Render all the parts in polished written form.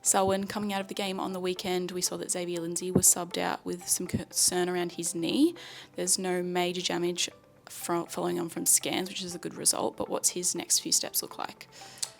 Selwyn, coming out of the game on the weekend, we saw that Xavier Lindsay was subbed out with some concern around his knee. There's no major damage following on from scans, which is a good result, but what's his next few steps look like?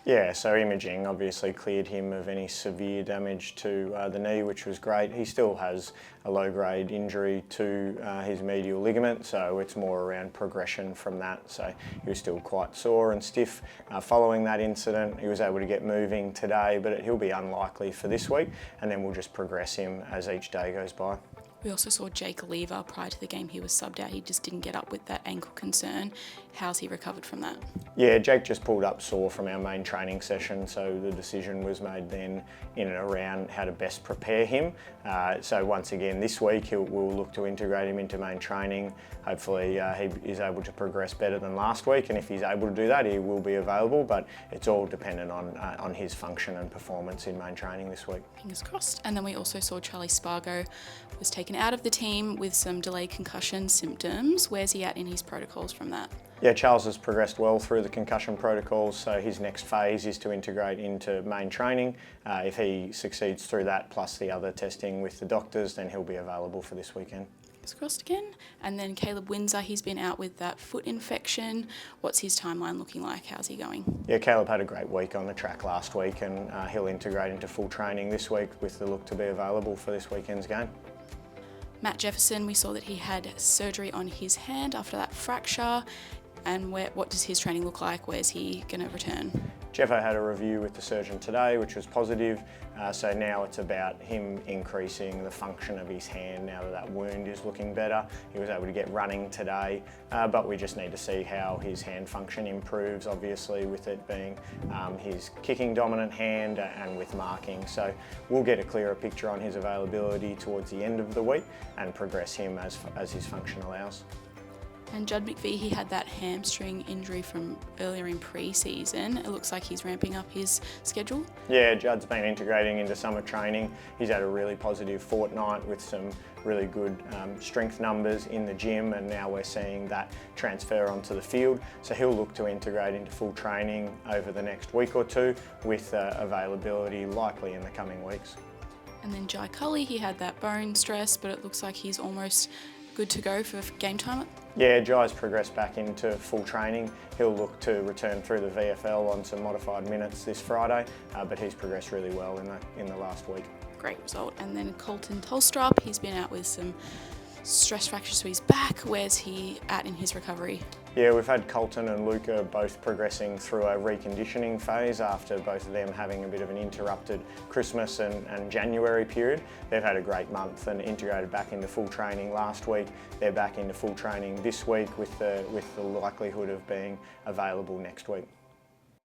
Yeah, so imaging obviously cleared him of any severe damage to the knee, which was great. He still has a low-grade injury to his medial ligament, so it's more around progression from that. So he was still quite sore and stiff following that incident. He was able to get moving today, but he'll be unlikely for this week, and then we'll just progress him as each day goes by. We also saw Jake Lever prior to the game. He was subbed out. He just didn't get up with that ankle concern. How's he recovered from that? Yeah, Jake just pulled up sore from our main training session, so the decision was made then in and around how to best prepare him. So once again, this week we'll look to integrate him into main training. Hopefully he is able to progress better than last week, and if he's able to do that, he will be available, but it's all dependent on his function and performance in main training this week. Fingers crossed. And then we also saw Charlie Spargo was taken out of the team with some delayed concussion symptoms. Where's he at in his protocols from that? Yeah, Charles has progressed well through the concussion protocols, so his next phase is to integrate into main training. If he succeeds through that, plus the other testing with the doctors, then he'll be available for this weekend. Fingers crossed again. And then Caleb Windsor, he's been out with that foot infection. What's his timeline looking like? How's he going? Yeah, Caleb had a great week on the track last week, and he'll integrate into full training this week with the look to be available for this weekend's game. Matt Jefferson, we saw that he had surgery on his hand after that fracture. And what does his training look like? Where's he going to return? Jeffo had a review with the surgeon today, which was positive. So now it's about him increasing the function of his hand now that wound is looking better. He was able to get running today, but we just need to see how his hand function improves, obviously, with it being his kicking dominant hand and with marking. So we'll get a clearer picture on his availability towards the end of the week and progress him as his function allows. And Judd McVie, he had that hamstring injury from earlier in pre-season. It looks like he's ramping up his schedule. Yeah, Judd's been integrating into summer training. He's had a really positive fortnight with some really good strength numbers in the gym, and now we're seeing that transfer onto the field. So he'll look to integrate into full training over the next week or two with availability likely in the coming weeks. And then Jai Cully, he had that bone stress, but it looks like he's almost good to go for game time. Yeah, Jai's progressed back into full training. He'll look to return through the VFL on some modified minutes this Friday, but he's progressed really well in the last week. Great result. And then Colton Tolstrup, he's been out with some stress fractures to his back. Where's he at in his recovery? Yeah, we've had Colton and Luca both progressing through a reconditioning phase after both of them having a bit of an interrupted Christmas and January period. They've had a great month and integrated back into full training last week. They're back into full training this week with the likelihood of being available next week.